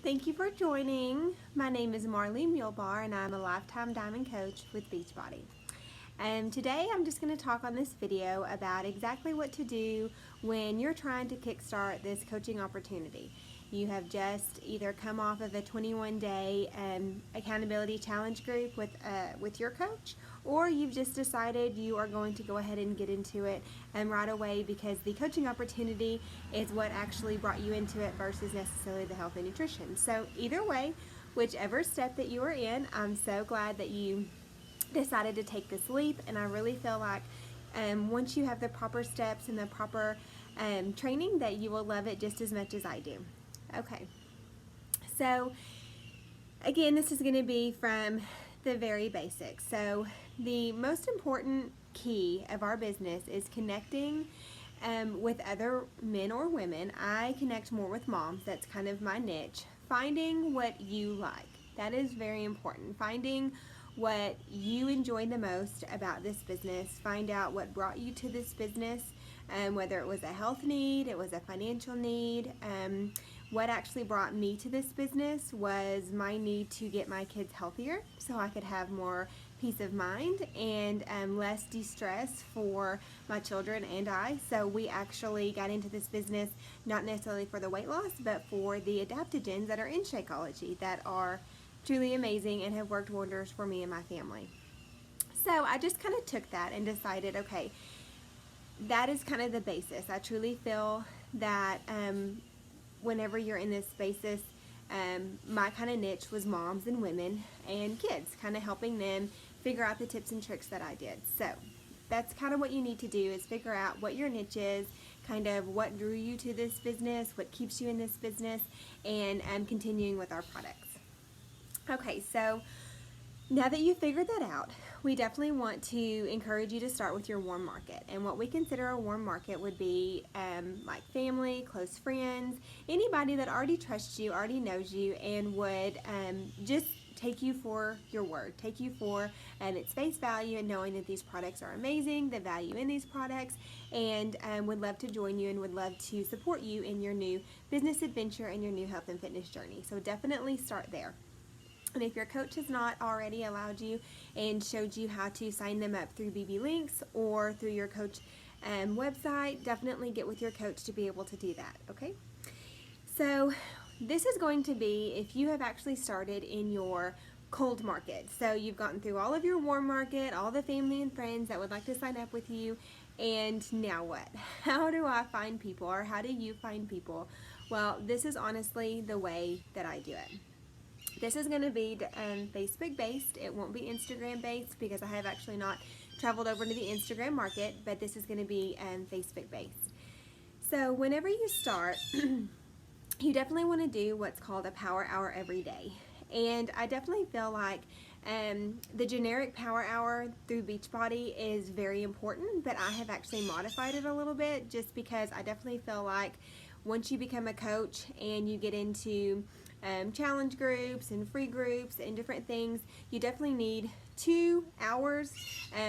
Thank you for joining. My name is Marlene Mulebar and I'm a lifetime diamond coach with Beachbody. And today I'm just going to talk on this video about exactly what to do when you're trying to kickstart this coaching opportunity. You have just either come off of a 21-day accountability challenge group with your coach, or you've just decided you are going to go ahead and get into it right away because the coaching opportunity is what actually brought you into it versus necessarily the health and nutrition. So either way, whichever step that you are in, I'm so glad that you decided to take this leap, and I really feel like once you have the proper steps and the proper training, that you will love it just as much as I do. Okay, so again, this is going to be from the very basics. So the most important key of our business is connecting with other men or women. I connect more with moms. That's kind of my niche. Finding what you like. That is very important. Finding what you enjoy the most about this business. Find out what brought you to this business, whether it was a health need, it was a financial need. What actually brought me to this business was my need to get my kids healthier so I could have more peace of mind and less de-stress for my children and I. So we actually got into this business not necessarily for the weight loss, but for the adaptogens that are in Shakeology that are truly amazing and have worked wonders for me and my family. So I just kind of took that and decided, okay, that is kind of the basis. I truly feel that whenever you're in this basis, my kind of niche was moms and women and kids, kind of helping them figure out the tips and tricks that I did. So that's kind of what you need to do, is figure out what your niche is, kind of what drew you to this business, what keeps you in this business, and continuing with our products. Okay, so now that you've figured that out, we definitely want to encourage you to start with your warm market. And what we consider a warm market would be like family, close friends, anybody that already trusts you, already knows you, and would just take you for your word, take you for its face value, and knowing that these products are amazing, the value in these products, and would love to join you and would love to support you in your new business adventure and your new health and fitness journey. So definitely start there. And if your coach has not already allowed you and showed you how to sign them up through BB Links or through your coach website, definitely get with your coach to be able to do that, okay? So this is going to be if you have actually started in your cold market. So you've gotten through all of your warm market, all the family and friends that would like to sign up with you, and now what? How do I find people, or how do you find people? Well, this is honestly the way that I do it. This is going to be Facebook based. It won't be Instagram based because I have actually not traveled over to the Instagram market, but this is going to be Facebook based. So whenever you start, you definitely want to do what's called a power hour every day. And I definitely feel like the generic power hour through Beachbody is very important, but I have actually modified it a little bit just because I definitely feel like once you become a coach and you get into challenge groups and free groups and different things, you definitely need 2 hours,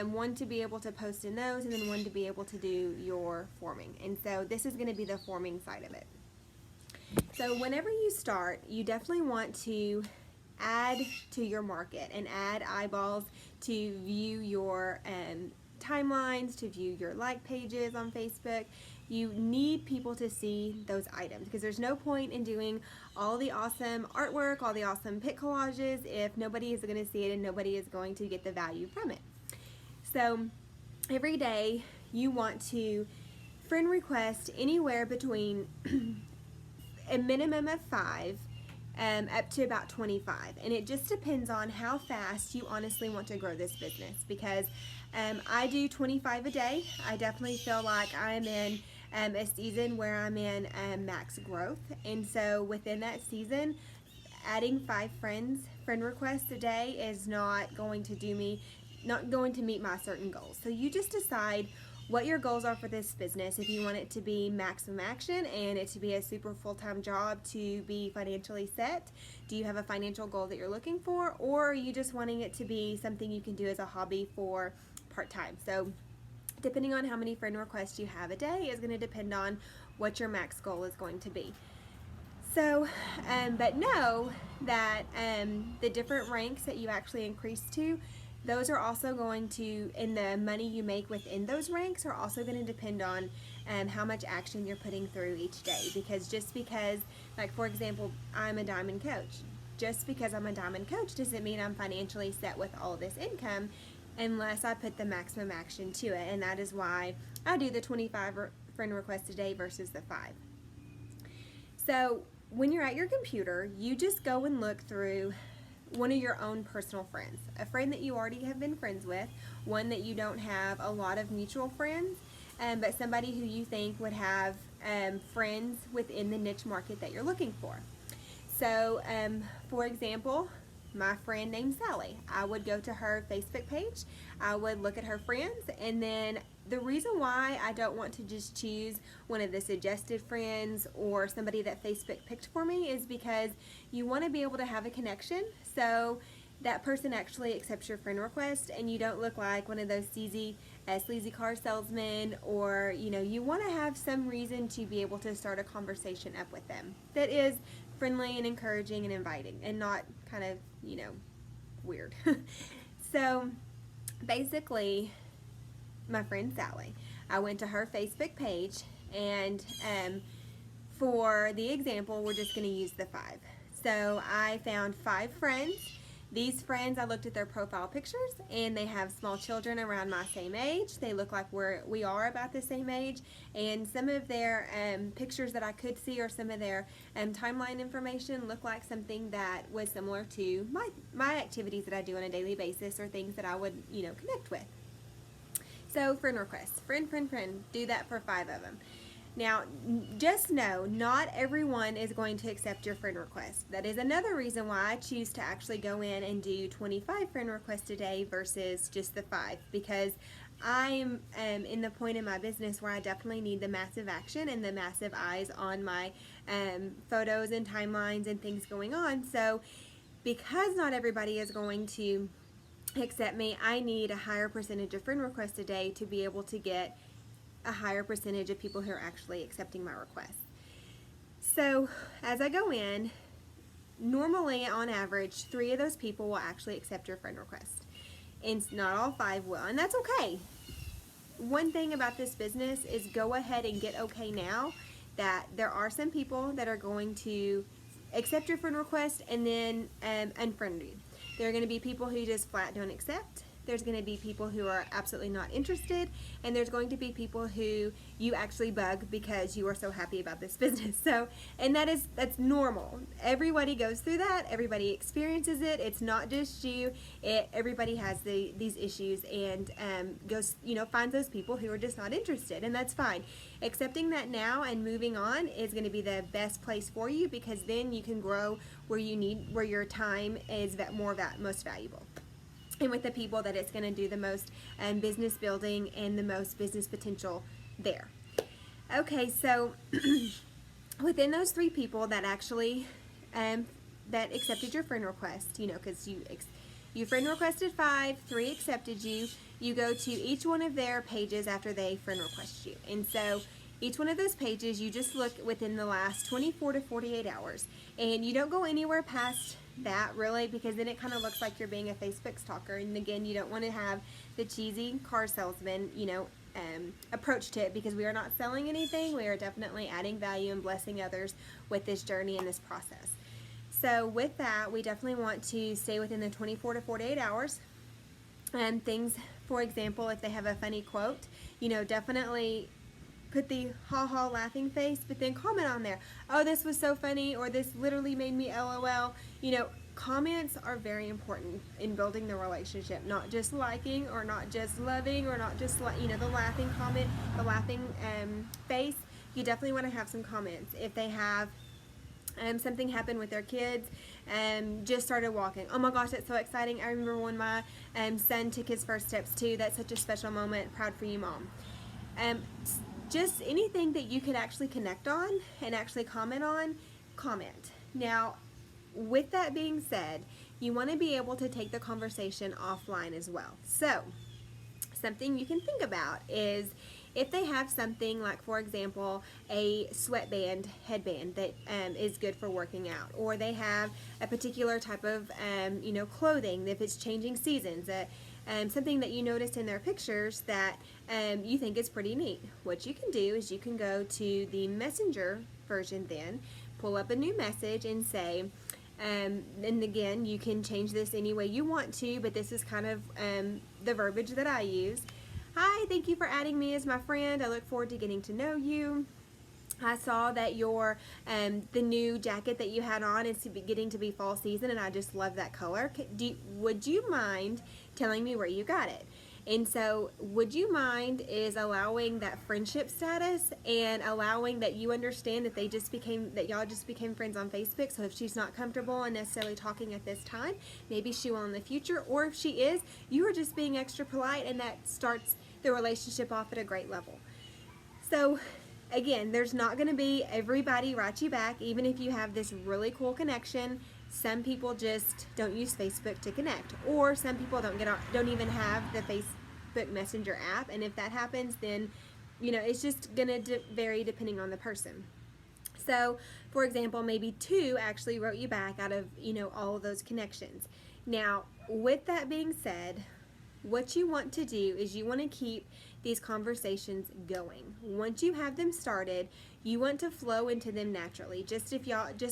one to be able to post in those, and then one to be able to do your forming. And so this is going to be the forming side of it. So whenever you start, you definitely want to add to your market and add eyeballs to view your timelines, to view your like pages on Facebook. You need people to see those items because there's no point in doing all the awesome artwork, all the awesome pic collages if nobody is going to see it and nobody is going to get the value from it. So every day you want to friend request anywhere between a minimum of 5 up to about 25, and it just depends on how fast you honestly want to grow this business, because I do 25 a day. I definitely feel like I'm in a season where I'm in max growth, and so within that season, adding 5 friend requests a day is not going to meet my certain goals. So you just decide what your goals are for this business. If you want it to be maximum action and it to be a super full-time job to be financially set, do you have a financial goal that you're looking for, or are you just wanting it to be something you can do as a hobby for part-time? So depending on how many friend requests you have a day is going to depend on what your max goal is going to be. So, but know that the different ranks that you actually increase to, those are also going to, and the money you make within those ranks are also going to depend on how much action you're putting through each day. Because just because, like for example, I'm a diamond coach, just because I'm a diamond coach doesn't mean I'm financially set with all of this income unless I put the maximum action to it. And that is why I do the 25 friend requests a day versus the 5. So when you're at your computer, you just go and look through one of your own personal friends, a friend that you already have been friends with, one that you don't have a lot of mutual friends, but somebody who you think would have friends within the niche market that you're looking for. So, for example, my friend named Sally, I would go to her Facebook page, I would look at her friends, and then the reason why I don't want to just choose one of the suggested friends or somebody that Facebook picked for me is because you want to be able to have a connection so that person actually accepts your friend request and you don't look like one of those sleazy car salesmen, or you want to have some reason to be able to start a conversation up with them that is friendly and encouraging and inviting and not kind of weird. So basically, my friend Sally, I went to her Facebook page, and for the example, we're just going to use the 5. So I found 5 friends. These friends, I looked at their profile pictures, and they have small children around my same age. They look like we are about the same age, and some of their pictures that I could see, or some of their timeline information, look like something that was similar to my activities that I do on a daily basis, or things that I would connect with. So friend requests, friend, do that for 5 of them. Now, just know, not everyone is going to accept your friend request. That is another reason why I choose to actually go in and do 25 friend requests a day versus just the 5, because I'm in the point in my business where I definitely need the massive action and the massive eyes on my photos and timelines and things going on. So because not everybody is going to accept me, I need a higher percentage of friend requests a day to be able to get a higher percentage of people who are actually accepting my request. So as I go in, normally on average 3 of those people will actually accept your friend request, and not all 5 will, and that's okay. One thing about this business is go ahead and get okay now that there are some people that are going to accept your friend request and then unfriend you. There are going to be people who just flat don't accept. There's going to be people who are absolutely not interested, and there's going to be people who you actually bug because you are so happy about this business. So, and that's normal. Everybody goes through that. Everybody experiences it. It's not just you. Everybody has these issues, and finds those people who are just not interested, and that's fine. Accepting that now and moving on is going to be the best place for you, because then you can grow where your time is most valuable, and with the people that it's going to do the most business building and the most business potential there. Okay, so within those 3 people that actually that accepted your friend request, because you friend requested 5, 3 accepted you. You go to each one of their pages after they friend request you, and so each one of those pages, you just look within the last 24 to 48 hours, and you don't go anywhere past that really, because then it kind of looks like you're being a Facebook stalker, and again, you don't want to have the cheesy car salesman approach to it, because we are not selling anything. We are definitely adding value and blessing others with this journey and this process. So with that, we definitely want to stay within the 24 to 48 hours. Things, for example, if they have a funny quote, definitely put the ha-ha laughing face, but then comment on there, oh, this was so funny, or this literally made me LOL. Comments are very important in building the relationship, not just liking, or not just loving, or not just the laughing comment, the laughing face. You definitely want to have some comments. If they have something happened with their kids, just started walking, oh my gosh, that's so exciting. I remember when my son took his first steps too. That's such a special moment. Proud for you, Mom. Just anything that you could actually connect on and actually comment on, comment. Now, with that being said, you want to be able to take the conversation offline as well. So, something you can think about is if they have something like, for example, a sweatband headband that is good for working out, or they have a particular type of clothing, if it's changing seasons, something that you noticed in their pictures that you think is pretty neat, what you can do is you can go to the messenger version, then pull up a new message and say, and again, you can change this any way you want to, but this is kind of the verbiage that I use. Hi, thank you for adding me as my friend. I look forward to getting to know you. I saw that your the new jacket that you had on is getting to be fall season, and I just love that color. Would you mind telling me where you got it? And so, would you mind is allowing that friendship status and allowing that you understand that y'all just became friends on Facebook. So if she's not comfortable and necessarily talking at this time, maybe she will in the future. Or if she is, you are just being extra polite, and that starts the relationship off at a great level. So again, there's not going to be everybody write you back, even if you have this really cool connection. Some people just don't use Facebook to connect, or some people don't even have the Facebook Messenger app, and if that happens, then it's just gonna vary depending on the person. So, for example, maybe 2 actually wrote you back out of all of those connections. Now, with that being said, what you want to do is you want to keep these conversations going. Once you have them started, you want to flow into them naturally. Just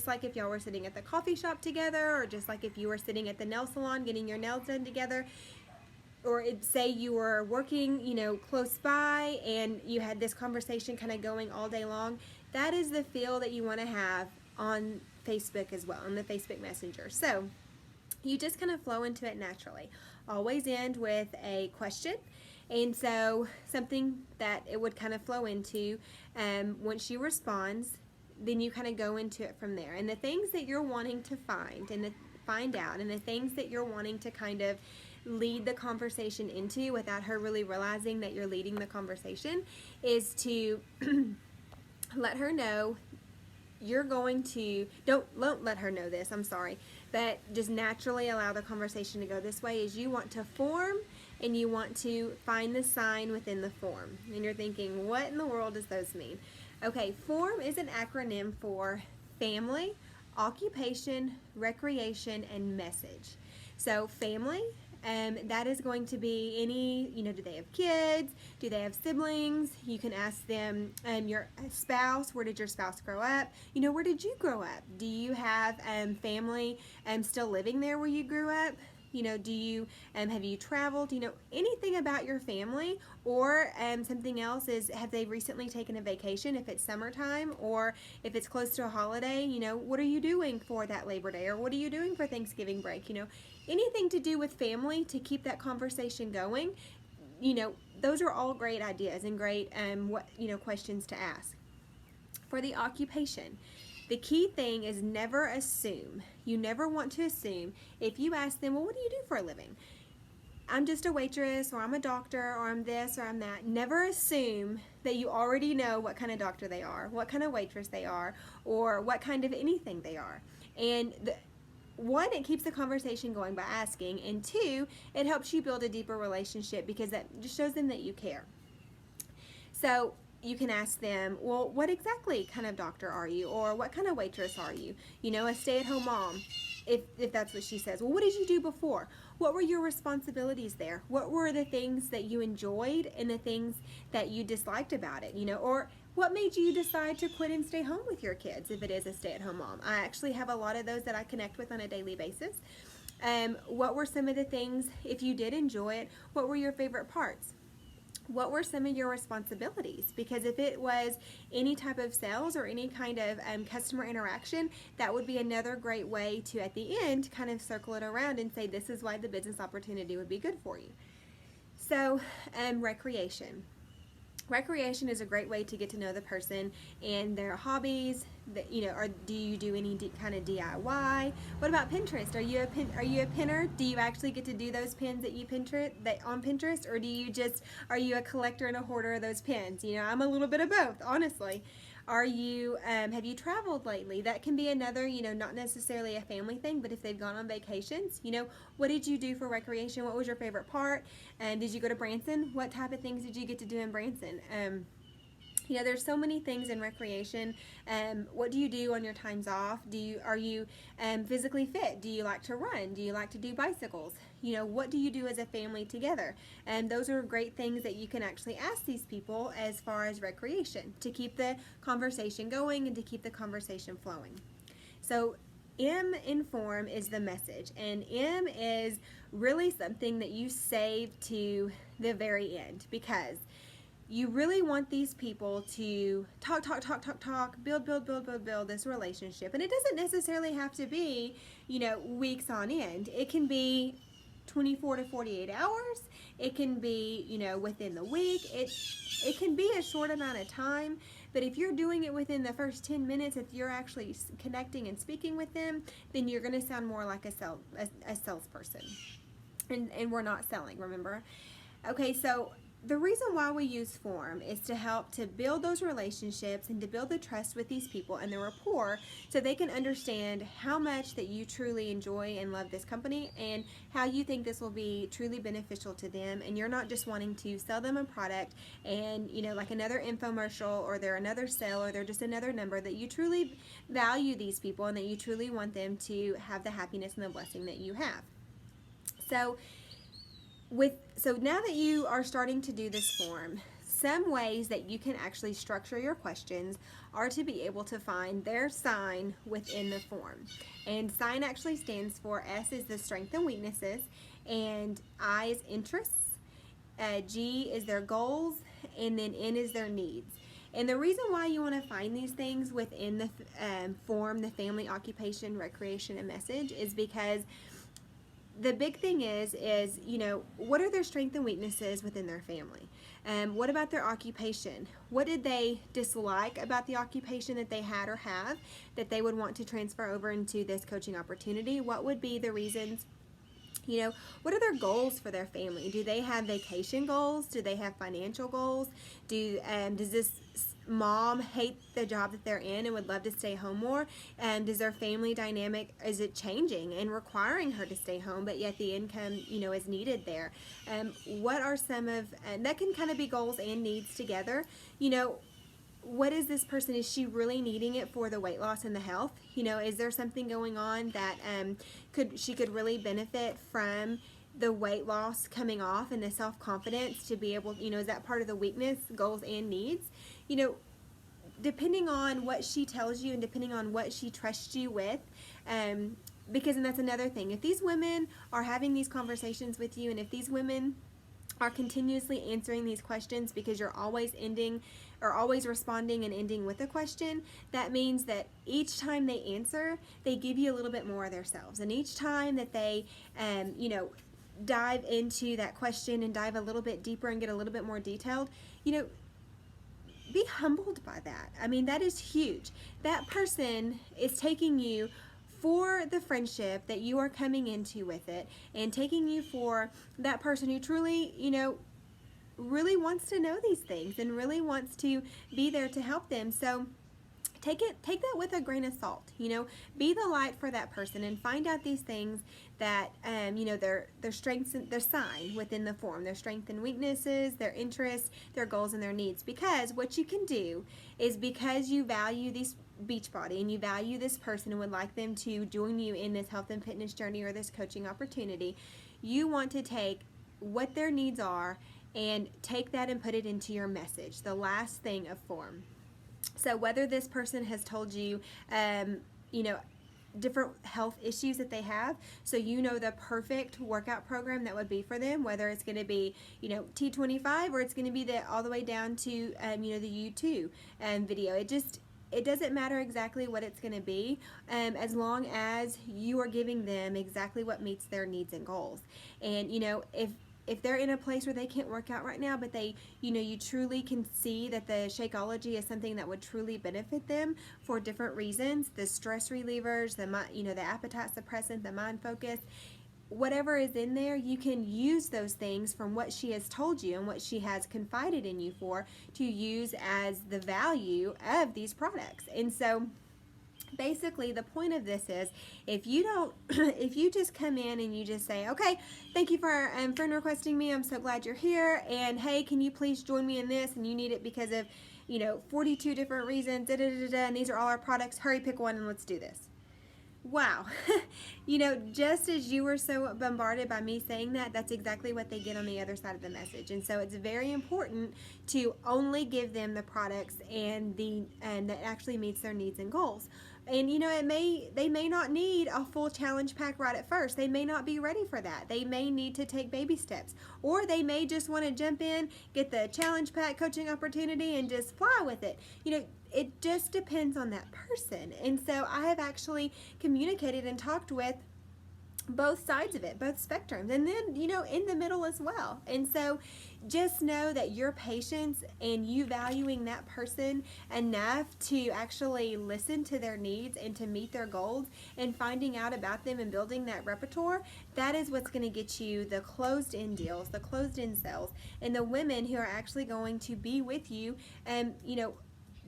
like if y'all were sitting at the coffee shop together, or just like if you were sitting at the nail salon getting your nails done together, or say you were working, close by, and you had this conversation kind of going all day long. That is the feel that you want to have on Facebook as well, on the Facebook Messenger. So you just kind of flow into it naturally. Always end with a question. And so something that it would kind of flow into, once she responds, then you kind of go into it from there. And the things that you're wanting to find out, and the things that you're wanting to kind of lead the conversation into without her really realizing that you're leading the conversation, is to let her know you're going to, don't let her know this, I'm sorry, but just naturally allow the conversation to go this way, is you want to form and you want to find the sign within the form. And you're thinking, what in the world does those mean? Okay, FORM is an acronym for family, occupation, recreation, and message. So family, that is going to be any, do they have kids? Do they have siblings? You can ask them, your spouse, where did your spouse grow up? Where did you grow up? Do you have family still living there where you grew up? Do you, have you traveled? Anything about your family? Or something else is, have they recently taken a vacation if it's summertime, or if it's close to a holiday, what are you doing for that Labor Day, or what are you doing for Thanksgiving break? Anything to do with family to keep that conversation going. Those are all great ideas and great questions to ask. For the occupation, the key thing is never assume. You never want to assume. If you ask them, well, what do you do for a living? I'm just a waitress, or I'm a doctor, or I'm this, or I'm that. Never assume that you already know what kind of doctor they are, what kind of waitress they are, or what kind of anything they are. And one, it keeps the conversation going by asking, and 2, it helps you build a deeper relationship because that just shows them that you care. So you can ask them, well, what exactly kind of doctor are you, or what kind of waitress are you? A stay-at-home mom, if that's what she says. Well, what did you do before? What were your responsibilities there? What were the things that you enjoyed and the things that you disliked about it? Or what made you decide to quit and stay home with your kids if it is a stay-at-home mom? I actually have a lot of those that I connect with on a daily basis. What were some of the things, if you did enjoy it, what were your favorite parts? What were some of your responsibilities? Because if it was any type of sales or any kind of customer interaction, that would be another great way to, at the end, kind of circle it around and say, this is why the business opportunity would be good for you. So, recreation. Recreation is a great way to get to know the person and their hobbies. Or do you do any kind of DIY? What about Pinterest? Are you a pinner? Do you actually get to do those pins that you on Pinterest, or are you a collector and a hoarder of those pins? I'm a little bit of both, honestly. Have you traveled lately? That can be another, not necessarily a family thing, but if they've gone on vacations, what did you do for recreation? What was your favorite part? And did you go to Branson? What type of things did you get to do in Branson? There's so many things in recreation. What do you do on your times off? Are you physically fit? Do you like to run? Do you like to do bicycles? What do you do as a family together? And those are great things that you can actually ask these people as far as recreation to keep the conversation going and to keep the conversation flowing. So M in form is the message, and M is really something that you save to the very end, because you really want these people to talk, build this relationship. And it doesn't necessarily have to be, weeks on end. It can be 24 to 48 hours. It can be, within the week. It can be a short amount of time. But if you're doing it within the first 10 minutes, if you're actually connecting and speaking with them, then you're going to sound more like a salesperson. And we're not selling, remember? Okay, so the reason why we use F.O.R.M is to help to build those relationships and to build the trust with these people and the rapport, so they can understand how much that you truly enjoy and love this company and how you think this will be truly beneficial to them, and you're not just wanting to sell them a product and, like another infomercial, or they're another sale, or they're just another number, that you truly value these people and that you truly want them to have the happiness and the blessing that you have. So now that you are starting to do this form, some ways that you can actually structure your questions are to be able to find their sign within the form. And sign actually stands for, S is the strengths and weaknesses, and I is interests, G is their goals, and then N is their needs. And the reason why you want to find these things within the form, the family, occupation, recreation, and message, is because the big thing is, what are their strengths and weaknesses within their family? What about their occupation? What did they dislike about the occupation that they had or have that they would want to transfer over into this coaching opportunity? What would be the reasons? What are their goals for their family? Do they have vacation goals? Do they have financial goals? Does this mom hate the job that they're in and would love to stay home more? Does their family dynamic, is it changing and requiring her to stay home, but yet the income, is needed there? What are some of, that can kind of be goals and needs together. What is this person? Is she really needing it for the weight loss and the health? Is there something going on that she could really benefit from the weight loss coming off and the self-confidence to be able, is that part of the weakness, goals, and needs? Depending on what she tells you and depending on what she trusts you with, because, and that's another thing, if these women are having these conversations with you, and if these women are continuously answering these questions because you're always responding and ending with a question, that means that each time they answer, they give you a little bit more of themselves. And each time that they, dive into that question and dive a little bit deeper and get a little bit more detailed, be humbled by that. I mean, that is huge. That person is taking you for the friendship that you are coming into with it, and taking you for that person who truly, really wants to know these things and really wants to be there to help them. So take that with a grain of salt. Be the light for that person and find out these things that their strengths and their sign within the form, their strengths and weaknesses, their interests, their goals, and their needs. Because what you can do is, because you value these Beachbody and you value this person and would like them to join you in this health and fitness journey or this coaching opportunity, you want to take what their needs are and take that and put it into your message, the last thing of form. So whether this person has told you, different health issues that they have, so the perfect workout program that would be for them, whether it's going to be, T25, or it's going to be all the way down to, the U2 video. It doesn't matter exactly what it's going to be, as long as you are giving them exactly what meets their needs and goals. And, if they're in a place where they can't work out right now, but they, you truly can see that the Shakeology is something that would truly benefit them for different reasons, the stress relievers, the appetite suppressant, the mind focus, whatever is in there, you can use those things from what she has told you and what she has confided in you for to use as the value of these products. And so basically the point of this is, if you don't if you just come in and you just say, okay, thank you for friend requesting me, I'm so glad you're here, and hey, can you please join me in this, and you need it because of 42 different reasons, and these are all our products, hurry, pick one and let's do this. Wow. Just as you were so bombarded by me saying that, that's exactly what they get on the other side of the message. And so it's very important to only give them the products and that actually meets their needs and goals. And they may not need a full challenge pack right at first. They may not be ready for that. They may need to take baby steps, or they may just want to jump in, get the challenge pack coaching opportunity and just fly with it. It just depends on that person. And so I have actually communicated and talked with both sides of it, both spectrums, and then in the middle as well. And so just know that your patience and you valuing that person enough to actually listen to their needs and to meet their goals and finding out about them and building that repertoire, that is what's going to get you the closed in deals, the closed in sales, and the women who are actually going to be with you and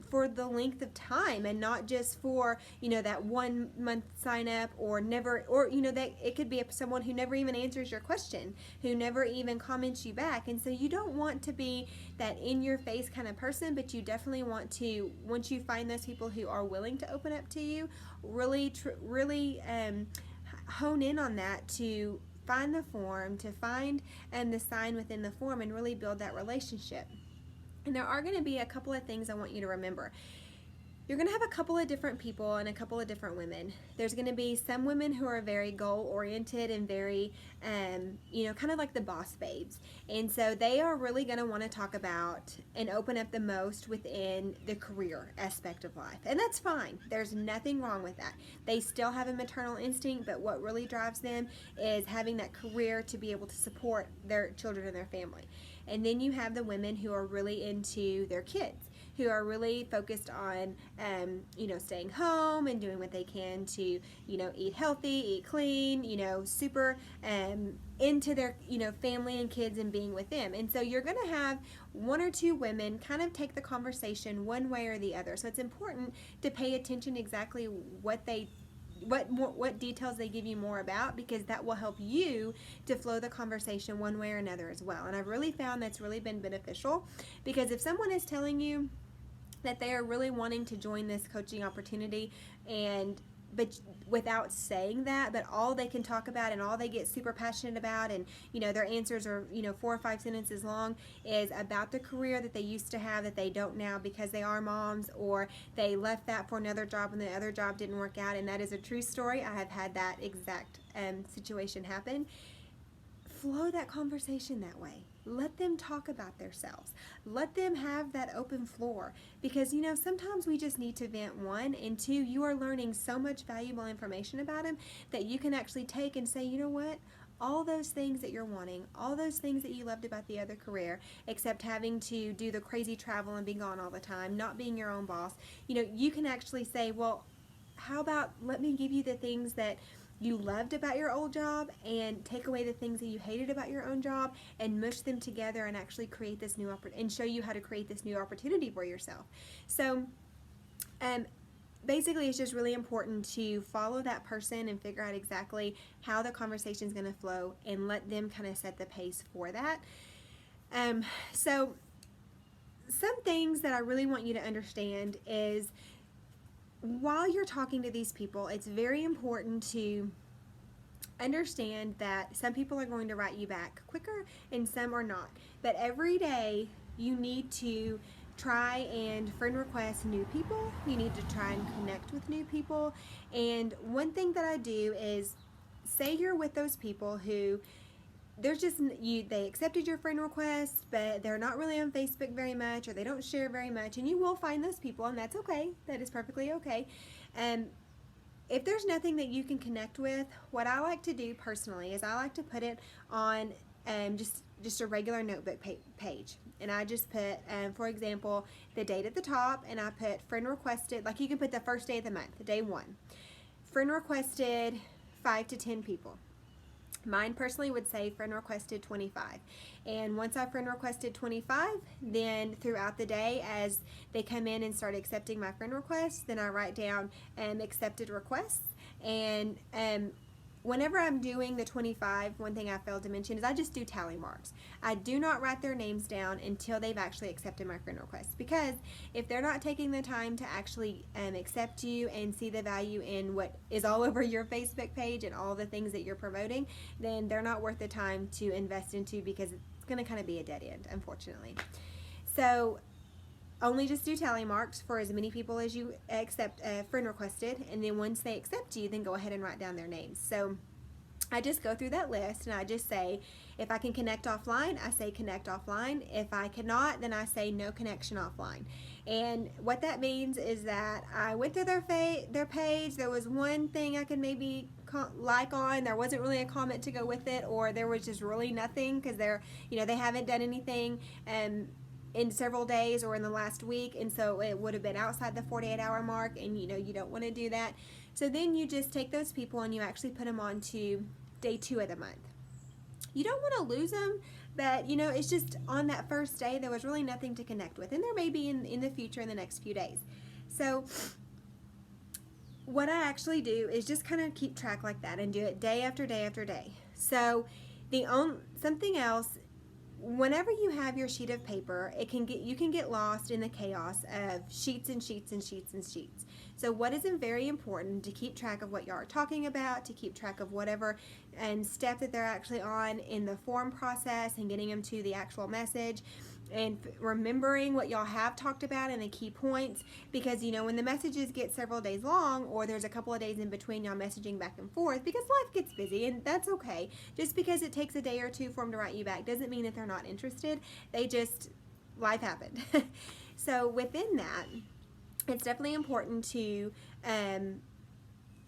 for the length of time, and not just for that 1 month sign up, or never, or that it could be someone who never even answers your question, who never even comments you back. And so you don't want to be that in your face kind of person, but you definitely want to, once you find those people who are willing to open up to you, really hone in on that, to find the form, to find the sign within the form, and really build that relationship. And there are going to be a couple of things I want you to remember. You're going to have a couple of different people and a couple of different women. There's going to be some women who are very goal-oriented and very, kind of like the boss babes. And so they are really going to want to talk about and open up the most within the career aspect of life. And that's fine. There's nothing wrong with that. They still have a maternal instinct, but what really drives them is having that career to be able to support their children and their family. And then you have the women who are really into their kids, who are really focused on, staying home and doing what they can to, eat healthy, eat clean, super into their, family and kids and being with them. And so you're going to have one or two women kind of take the conversation one way or the other. So it's important to pay attention exactly what details they give you more about, because that will help you to flow the conversation one way or another as well. And I've really found that's really been beneficial, because if someone is telling you that they are really wanting to join this coaching opportunity, but without saying that, but all they can talk about and all they get super passionate about, and their answers are 4 or 5 sentences long, is about the career that they used to have that they don't now because they are moms, or they left that for another job and the other job didn't work out. And that is a true story. I have had that exact situation happen. Flow that conversation that way. Let them talk about themselves. Let them have that open floor, because sometimes we just need to vent, one, and two, you are learning so much valuable information about them that you can actually take and say, you know what, all those things that you're wanting, all those things that you loved about the other career, except having to do the crazy travel and be gone all the time, not being your own boss, you can actually say, well, how about let me give you the things that you loved about your old job and take away the things that you hated about your own job and mush them together and actually create this new and show you how to create this new opportunity for yourself. So basically it's just really important to follow that person and figure out exactly how the conversation is going to flow and let them kind of set the pace for that. So some things that I really want you to understand is, while you're talking to these people, it's very important to understand that some people are going to write you back quicker and some are not. But every day you need to try and friend request new people. You need to try and connect with new people. And one thing that I do is, say you're with those people who they accepted your friend request, but they're not really on Facebook very much, or they don't share very much, and you will find those people, and that's okay. That is perfectly okay. If there's nothing that you can connect with, what I like to do personally is I like to put it on just a regular notebook page, and I just put, for example, the date at the top, and I put friend requested. Like, you can put the first day of the month, day 1, friend requested 5 to 10 people. Mine personally would say friend requested 25. And once I friend requested 25, then throughout the day as they come in and start accepting my friend requests, then I write down accepted requests. And whenever I'm doing the 25, one thing I failed to mention is I just do tally marks. I do not write their names down until they've actually accepted my friend request, because if they're not taking the time to actually accept you and see the value in what is all over your Facebook page and all the things that you're promoting, then they're not worth the time to invest into, because it's going to kind of be a dead end, unfortunately. So only just do tally marks for as many people as you accept friend requested, and then once they accept you, then go ahead and write down their names. So I just go through that list and I just say, if I can connect offline, I say connect offline. If I cannot, then I say no connection offline. And what that means is that I went through their page. There was one thing I could maybe like on. There wasn't really a comment to go with it, or there was just really nothing because they haven't done anything in several days or in the last week, and so it would have been outside the 48-hour mark, and you don't want to do that. So then you just take those people and you actually put them on to day 2 of the month. You don't want to lose them, but it's just on that first day there was really nothing to connect with, and there may be in the future in the next few days. So what I actually do is just kind of keep track like that and do it day after day after day. So something else, whenever you have your sheet of paper, you can get lost in the chaos of sheets and sheets and sheets and sheets. So what is very important to keep track of what you are talking about, to keep track of whatever step that they're actually on in the form process and getting them to the actual message, and remembering what y'all have talked about and the key points, because when the messages get several days long, or there's a couple of days in between y'all messaging back and forth, because life gets busy, and that's okay. Just because it takes a day or two for them to write you back doesn't mean that they're not interested. Life happened. So within that, it's definitely important to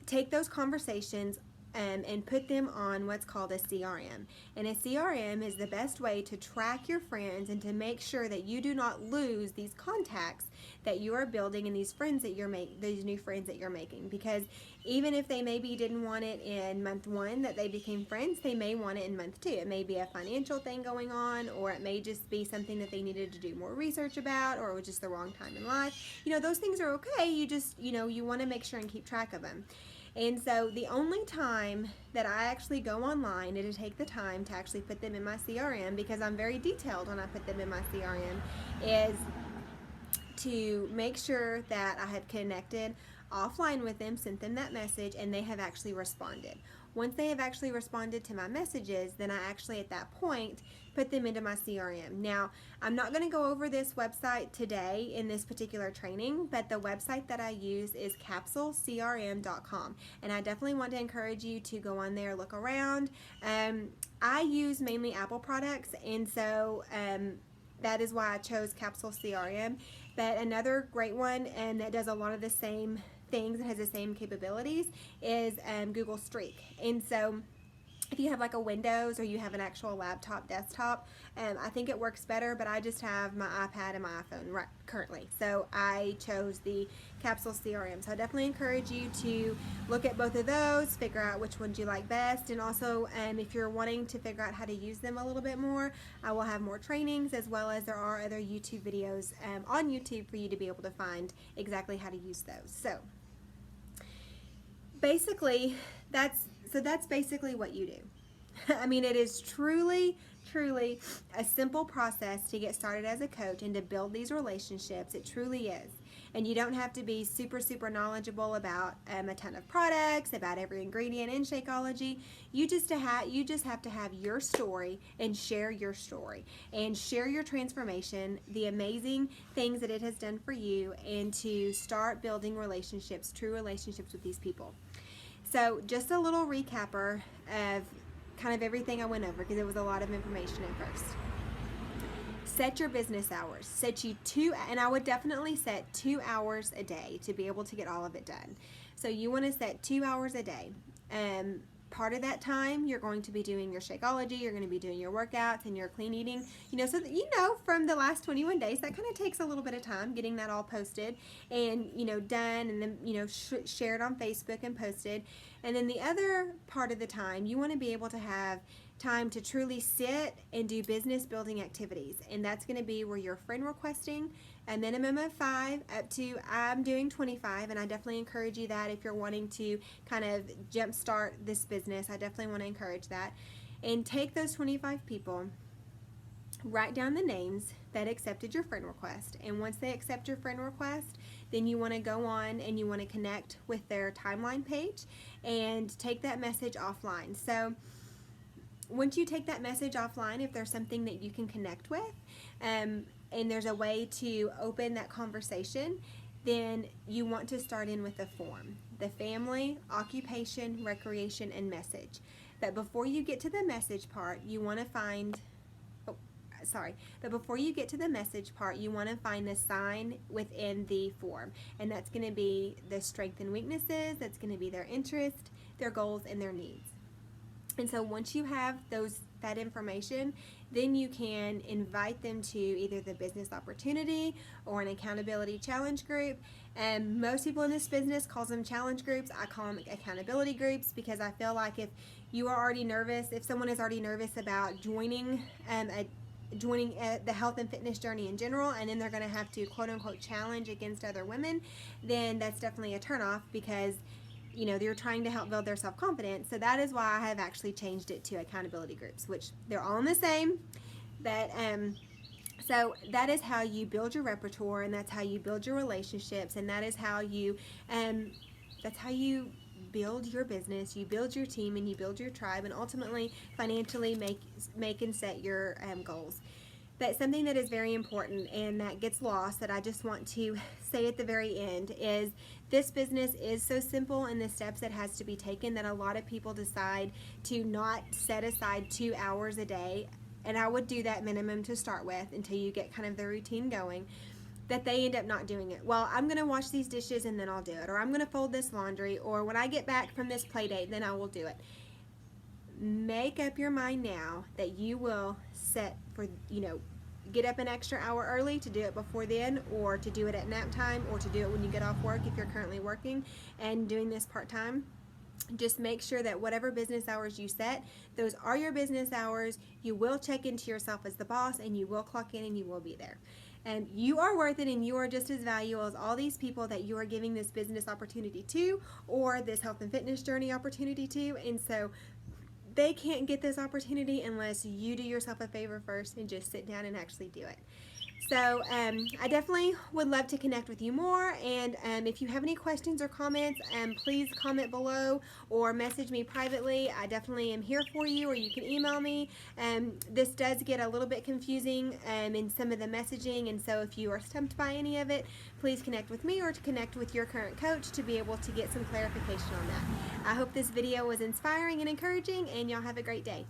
take those conversations and put them on what's called a CRM. And a CRM is the best way to track your friends and to make sure that you do not lose these contacts that you are building and these friends that these new friends that you're making. Because even if they maybe didn't want it in month 1 that they became friends, they may want it in month 2. It may be a financial thing going on, or it may just be something that they needed to do more research about, or it was just the wrong time in life. Those things are okay. You just, you want to make sure and keep track of them. And so the only time that I actually go online and to take the time to actually put them in my CRM, because I'm very detailed when I put them in my CRM, is to make sure that I have connected offline with them, sent them that message, and they have actually responded. Once they have actually responded to my messages, then I actually at that point put them into my CRM. Now, I'm not going to go over this website today in this particular training, but the website that I use is capsulecrm.com, and I definitely want to encourage you to go on there, look around. I use mainly Apple products, and so that is why I chose Capsule CRM. But another great one, and that does a lot of the same things and has the same capabilities, is Google Streak. And so if you have like a Windows or you have an actual laptop, desktop, I think it works better, but I just have my iPad and my iPhone right currently. So I chose the Capsule CRM. So I definitely encourage you to look at both of those, figure out which ones you like best, and also if you're wanting to figure out how to use them a little bit more, I will have more trainings, as well as there are other YouTube videos on YouTube for you to be able to find exactly how to use those. So basically, that's basically what you do. I mean, it is truly a simple process to get started as a coach and to build these relationships. It truly is. And you don't have to be super knowledgeable about a ton of products, about every ingredient in Shakeology. You just have to have your story and share your story and share your transformation, the amazing things that it has done for you, and to start building relationships, true relationships with these people. So just a little recapper of kind of everything I went over, because it was a lot of information at first. Set your business hours. And I would definitely set 2 hours a day to be able to get all of it done. So you want to set 2 hours a day. part of that time you're going to be doing your Shakeology, you're going to be doing your workouts and your clean eating, so that from the last 21 days, that kind of takes a little bit of time getting that all posted and done, and then shared on Facebook and posted. And then the other part of the time, you want to be able to have time to truly sit and do business building activities, and that's going to be where you're friend requesting a minimum of 5 up to, I'm doing 25, and I definitely encourage you that if you're wanting to kind of jumpstart this business, I definitely want to encourage that. And take those 25 people, write down the names that accepted your friend request, and once they accept your friend request, then you want to go on and you want to connect with their timeline page and take that message offline. So once you take that message offline, if there's something that you can connect with, and there's a way to open that conversation, then you want to start in with the form, the family, occupation, recreation, and message. But before you get to the message part, you want to find but before you get to the message part, you want to find the sign within the form, and that's going to be the strengths and weaknesses, that's going to be their interest, their goals, and their needs. And so once you have that information, then you can invite them to either the business opportunity or an accountability challenge group. And most people in this business calls them challenge groups. I call them accountability groups, because I feel like if you are already nervous, if someone is already nervous about joining the health and fitness journey in general, and then they're going to have to quote unquote challenge against other women, then that's definitely a turnoff, because they're trying to help build their self-confidence. So that is why I have actually changed it to accountability groups, which they're all the same. So that is how you build your repertoire, and that's how you build your relationships, and that is how you build your business, you build your team, and you build your tribe, and ultimately financially make and set your goals. But something that is very important and that gets lost, that I just want to say at the very end, is this business is so simple in the steps that has to be taken that a lot of people decide to not set aside 2 hours a day, and I would do that minimum to start with until you get kind of the routine going, that they end up not doing it. Well, I'm going to wash these dishes and then I'll do it, or I'm going to fold this laundry, or when I get back from this play date, then I will do it. Make up your mind now that you will set for, get up an extra hour early to do it before then, or to do it at nap time, or to do it when you get off work if you're currently working and doing this part-time. Just make sure that whatever business hours you set, those are your business hours. You will check into yourself as the boss, and you will clock in, and you will be there. And you are worth it, and you are just as valuable as all these people that you are giving this business opportunity to, or this health and fitness journey opportunity to. And so they can't get this opportunity unless you do yourself a favor first and just sit down and actually do it. So I definitely would love to connect with you more, and if you have any questions or comments, please comment below or message me privately. I definitely am here for you, or you can email me. This does get a little bit confusing in some of the messaging, and so if you are stumped by any of it, please connect with me or to connect with your current coach to be able to get some clarification on that. I hope this video was inspiring and encouraging, and y'all have a great day.